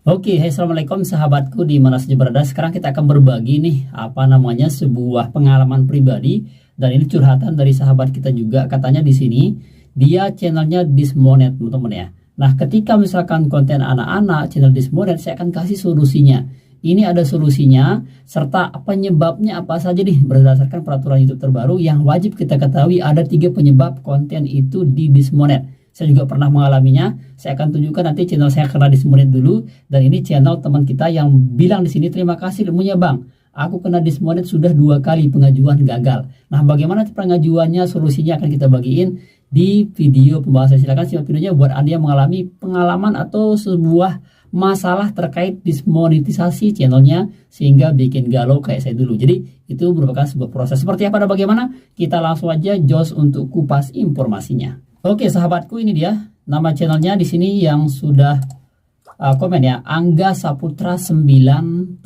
Oke, hai, assalamualaikum sahabatku di mana saja berada. Sekarang kita akan berbagi nih sebuah pengalaman pribadi, dan ini curhatan dari sahabat kita juga. Katanya di sini dia channelnya Dismonet, teman-teman ya. Nah, ketika misalkan konten anak-anak channel Dismonet, saya akan kasih solusinya. Ini ada solusinya serta penyebabnya apa saja nih berdasarkan peraturan YouTube terbaru yang wajib kita ketahui. Ada 3 penyebab konten itu di Dismonet. Saya juga pernah mengalaminya. Saya akan tunjukkan nanti channel saya kena Dismonet dulu, dan ini channel teman kita yang bilang di sini, terima kasih ilmunya bang, aku kena Dismonet sudah 2 kali pengajuan gagal. Nah, bagaimana pengajuannya, solusinya akan kita bagiin di video pembahasan. Silahkan simak videonya buat Anda yang mengalami pengalaman atau sebuah masalah terkait dismonetisasi channelnya sehingga bikin galau kayak saya dulu. Jadi itu merupakan sebuah proses. Seperti apa dan bagaimana, kita langsung aja jos untuk kupas informasinya. Oke sahabatku, ini dia nama channelnya di sini yang sudah komen ya, Angga Saputra 97.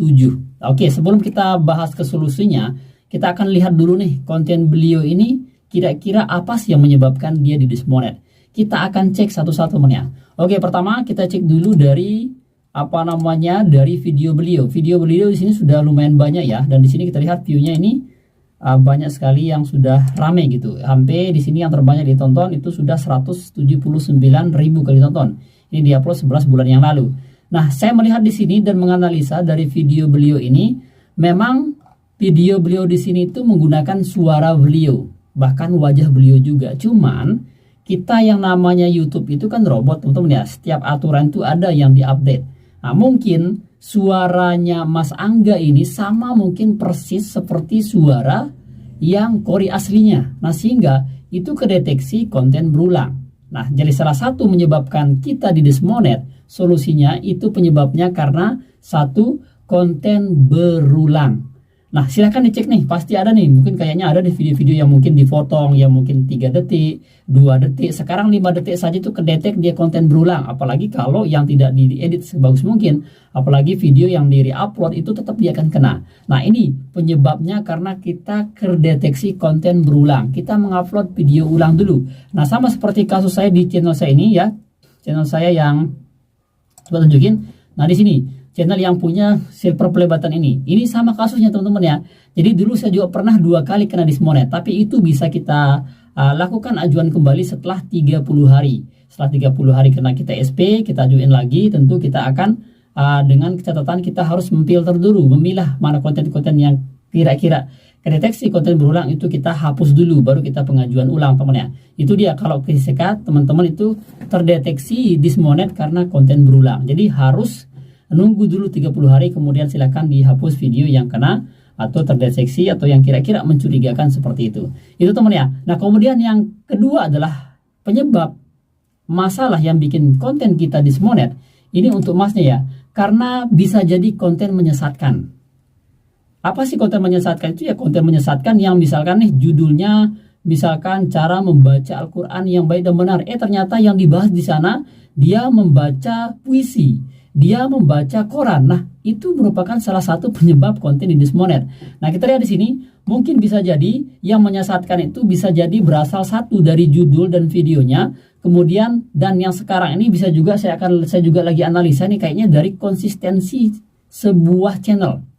Oke, sebelum kita bahas ke solusinya, kita akan lihat dulu nih konten beliau ini kira-kira apa sih yang menyebabkan dia di Dismonet. Kita akan cek satu-satu ya. Oke, pertama kita cek dulu dari dari video beliau. Video beliau di sini sudah lumayan banyak ya, dan di sini kita lihat view-nya ini banyak sekali yang sudah rame gitu. Sampai di sini yang terbanyak ditonton itu sudah 179.000 kali tonton. Ini diupload 11 bulan yang lalu. Nah, saya melihat di sini dan menganalisa dari video beliau ini, memang video beliau di sini itu menggunakan suara beliau, bahkan wajah beliau juga. Cuman kita yang namanya YouTube itu kan robot, teman-teman ya. Setiap aturan itu ada yang diupdate. Nah, mungkin suaranya Mas Angga ini sama mungkin persis seperti suara yang Kori aslinya. Nah, sehingga itu kedeteksi konten berulang. Nah, jadi salah satu menyebabkan kita di Dismonet, solusinya itu penyebabnya karena satu, konten berulang. Nah, silahkan dicek nih, pasti ada nih, mungkin kayaknya ada di video-video yang mungkin dipotong, yang mungkin 3 detik, 2 detik, sekarang 5 detik saja itu kedetek dia konten berulang. Apalagi kalau yang tidak diedit sebagus mungkin, apalagi video yang di re-upload itu tetap dia akan kena. Nah, ini penyebabnya karena kita kedeteksi konten berulang. Kita mengupload video ulang dulu. Nah, sama seperti kasus saya di channel saya ini ya, channel saya yang coba tunjukin. Nah, di sini channel yang punya silver play button ini sama kasusnya teman-teman ya. Jadi dulu saya juga pernah 2 kali kena Dismonet, tapi itu bisa kita lakukan ajuan kembali setelah 30 hari. Setelah 30 hari kena kita SP, kita ajuin lagi. Tentu kita akan dengan catatan kita harus memfilter dulu, memilah mana konten-konten yang kira-kira kedeteksi konten berulang, itu kita hapus dulu, baru kita pengajuan ulang teman ya. Itu dia, kalau kesekat teman-teman itu terdeteksi Dismonet karena konten berulang. Jadi harus nunggu dulu 30 hari, kemudian silakan dihapus video yang kena atau terdeteksi atau yang kira-kira mencurigakan seperti itu. Itu teman ya. Nah, kemudian yang kedua adalah penyebab masalah yang bikin konten kita Dismonet. Ini untuk masnya ya, karena bisa jadi konten menyesatkan. Apa sih konten menyesatkan? Itu ya konten menyesatkan yang misalkan nih judulnya misalkan cara membaca Al-Quran yang baik dan benar. Ternyata yang dibahas di sana dia membaca puisi, dia membaca koran. Nah, itu merupakan salah satu penyebab konten di Dismonet. Nah, kita lihat di sini, mungkin bisa jadi yang menyesatkan itu bisa jadi berasal satu dari judul dan videonya. Kemudian dan yang sekarang ini bisa juga saya juga lagi analisa nih, kayaknya dari konsistensi sebuah channel.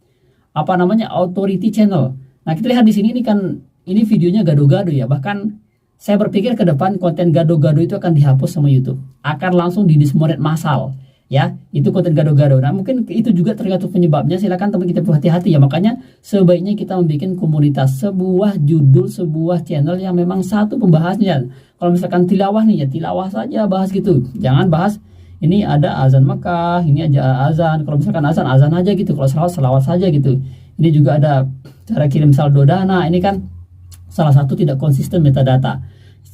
Authority channel. Nah, kita lihat di sini ini videonya gado-gado ya. Bahkan saya berpikir ke depan konten gado-gado itu akan dihapus sama YouTube. Akan langsung di Dismonet massal. Ya, itu konten gado-gado. Nah, mungkin itu juga tergantung penyebabnya. Silakan teman kita berhati-hati ya. Makanya sebaiknya kita membuat komunitas, sebuah judul, sebuah channel yang memang satu pembahasnya. Kalau misalkan tilawah nih ya, tilawah saja bahas gitu. Jangan bahas ini ada azan Mekah, ini aja azan. Kalau misalkan azan aja gitu. Kalau selawat saja gitu. Ini juga ada cara kirim saldo dana. Ini kan salah satu tidak konsisten metadata.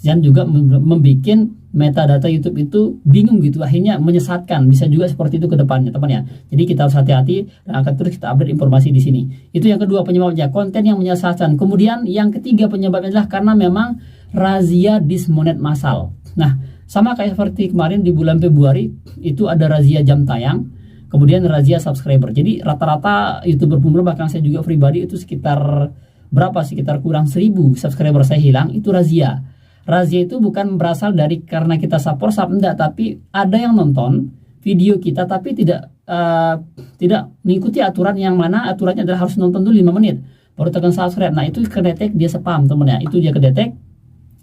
Dan juga membuat metadata YouTube itu bingung gitu, akhirnya menyesatkan. Bisa juga seperti itu ke depannya teman ya. Jadi kita harus hati-hati dan akan terus kita update informasi di sini. Itu yang kedua penyebabnya, konten yang menyesatkan. Kemudian yang ketiga penyebabnya adalah karena memang razia Dismonet massal. Nah, sama kayak seperti kemarin di bulan Februari itu ada razia jam tayang, kemudian razia subscriber. Jadi rata-rata YouTuber pemula, bahkan saya juga pribadi itu sekitar kurang 1000 subscriber saya hilang, itu razia. Razia itu bukan berasal dari karena kita support enggak, tapi ada yang nonton video kita tapi tidak tidak mengikuti aturan, yang mana aturannya adalah harus nonton dulu 5 menit baru tekan subscribe. Nah, itu kedetek dia spam temen ya, itu dia kedetek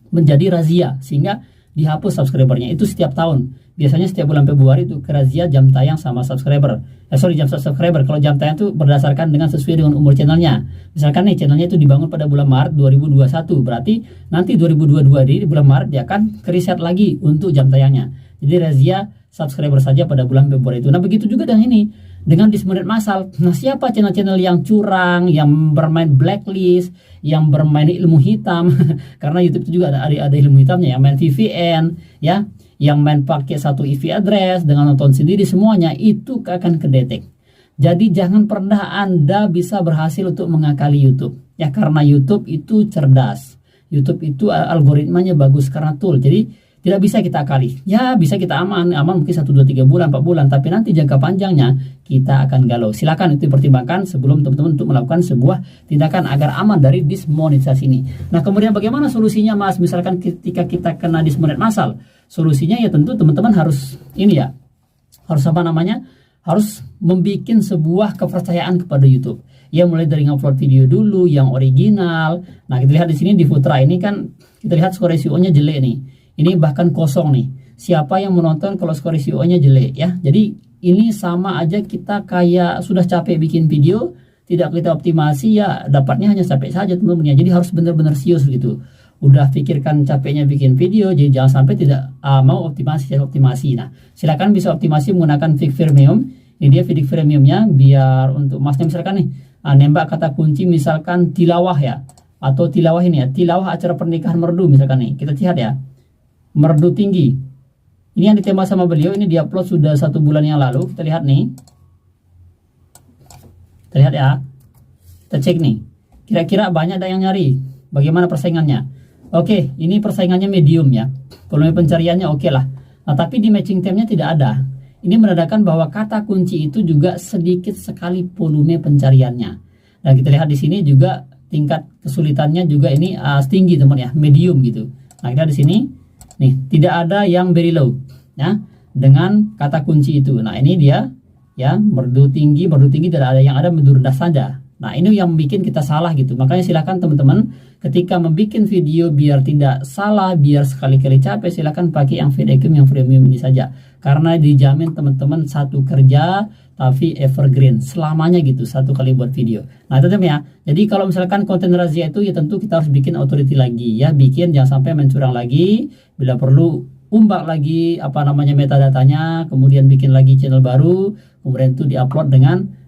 menjadi razia sehingga dihapus subscribernya. Itu setiap tahun, biasanya setiap bulan Februari itu kerazia jam tayang sama subscriber. Jam subscriber. Kalau jam tayang itu berdasarkan dengan sesuai dengan umur channelnya. Misalkan nih channelnya itu dibangun pada bulan Maret 2021, berarti nanti 2022 di bulan Maret dia akan kereset lagi untuk jam tayangnya. Jadi razia subscriber saja pada bulan Februari itu. Nah, begitu juga dengan ini, dengan dismonet massal. Nah, siapa channel-channel yang curang, yang bermain blacklist, yang bermain ilmu hitam karena YouTube itu juga ada ilmu hitamnya, yang main VPN ya, yang main pakai satu IP address dengan nonton sendiri, semuanya itu akan kedetek. Jadi jangan pernah Anda bisa berhasil untuk mengakali YouTube ya, karena YouTube itu cerdas. YouTube itu algoritmanya bagus karena tool. Jadi tidak bisa kita akali. Ya, bisa kita aman mungkin 1, 2, 3 bulan, 4 bulan, tapi nanti jangka panjangnya kita akan galau. Silakan itu dipertimbangkan sebelum teman-teman untuk melakukan sebuah tindakan agar aman dari dismonetisasi ini. Nah, kemudian bagaimana solusinya, Mas? Misalkan ketika kita kena dismonet massal, solusinya ya tentu teman-teman harus ini ya, harus harus membuat sebuah kepercayaan kepada YouTube. Ya, mulai dari ngupload video dulu yang original. Nah, kita lihat di sini di Futra ini kan kita lihat skor SEO-nya jelek nih. Ini bahkan kosong nih. Siapa yang menonton kalau skor SEO-nya jelek ya? Jadi ini sama aja kita kayak sudah capek bikin video, tidak kita optimasi ya dapatnya hanya capek saja teman-teman ya. Jadi harus benar-benar serius gitu. Udah pikirkan capeknya bikin video, jadi jangan sampai tidak mau optimasi. Nah, silakan bisa optimasi menggunakan Fig Premium. Ini dia Fig Premiumnya, biar untuk Masnya misalkan nih nembak kata kunci misalkan tilawah ya, atau tilawah ini ya, tilawah acara pernikahan merdu misalkan nih. Kita lihat ya. Merdu tinggi. Ini yang ditembak sama beliau, ini diupload sudah 1 bulan yang lalu. Kita lihat nih. Kita lihat ya. Kita cek nih. Kira-kira banyak ada yang nyari. Bagaimana persaingannya? Oke, ini persaingannya medium ya. Volume pencariannya oke lah. Nah, tapi di matching time-nya tidak ada. Ini menandakan bahwa kata kunci itu juga sedikit sekali volume pencariannya. Nah, kita lihat di sini juga tingkat kesulitannya juga ini tinggi teman ya, medium gitu. Nah, kita di sini nih, tidak ada yang very low ya dengan kata kunci itu. Nah, ini dia ya, merdu tinggi tidak ada, yang ada merdu rendah saja. Nah, ini yang bikin kita salah gitu. Makanya silakan teman-teman ketika membuat video biar tidak salah, biar sekali-kali capek, silakan pakai yang VDQ yang premium ini saja. Karena dijamin teman-teman satu kerja tapi evergreen selamanya gitu, 1 kali buat video. Nah, tetap ya. Jadi kalau misalkan konten razia itu ya tentu kita harus bikin authority lagi ya, bikin jangan sampai mencurang lagi, bila perlu umbak lagi metadatanya, kemudian bikin lagi channel baru, kemudian itu diupload dengan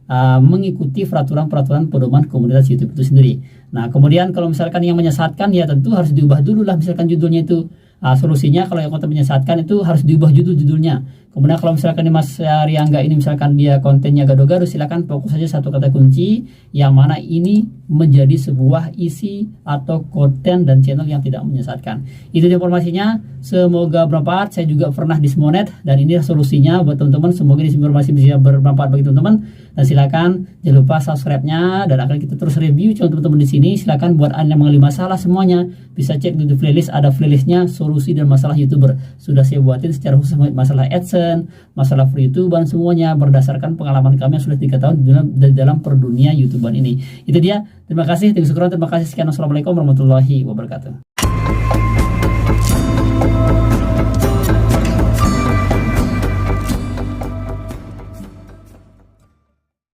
mengikuti peraturan-peraturan pedoman komunitas YouTube itu sendiri. Nah, kemudian kalau misalkan yang menyesatkan ya tentu harus diubah dulu lah, misalkan judulnya itu. Solusinya kalau yang konten menyesatkan itu harus diubah judulnya. Kemudian kalau misalkan ini Mas Riangga ini misalkan dia kontennya gado-gado, silakan fokus saja satu kata kunci yang mana ini menjadi sebuah isi atau konten dan channel yang tidak menyesatkan. Itu informasinya, semoga bermanfaat. Saya juga pernah dismonet dan ini solusinya buat teman-teman. Semoga ini informasi bisa bermanfaat bagi teman-teman. Dan silakan jangan lupa subscribe-nya, dan akan kita terus review channel teman-teman di sini. Silakan buat Anda yang mengalami masalah semuanya bisa cek di playlist, ada playlistnya solusi dan masalah YouTuber. Sudah saya buatin secara khusus masalah AdSense, masalah free YouTuber, semuanya berdasarkan pengalaman kami yang sudah 3 tahun di dalam perdunia YouTuber ini. Itu dia. Terima kasih. Terima kasih. Sekian. Wassalamualaikum warahmatullahi wabarakatuh.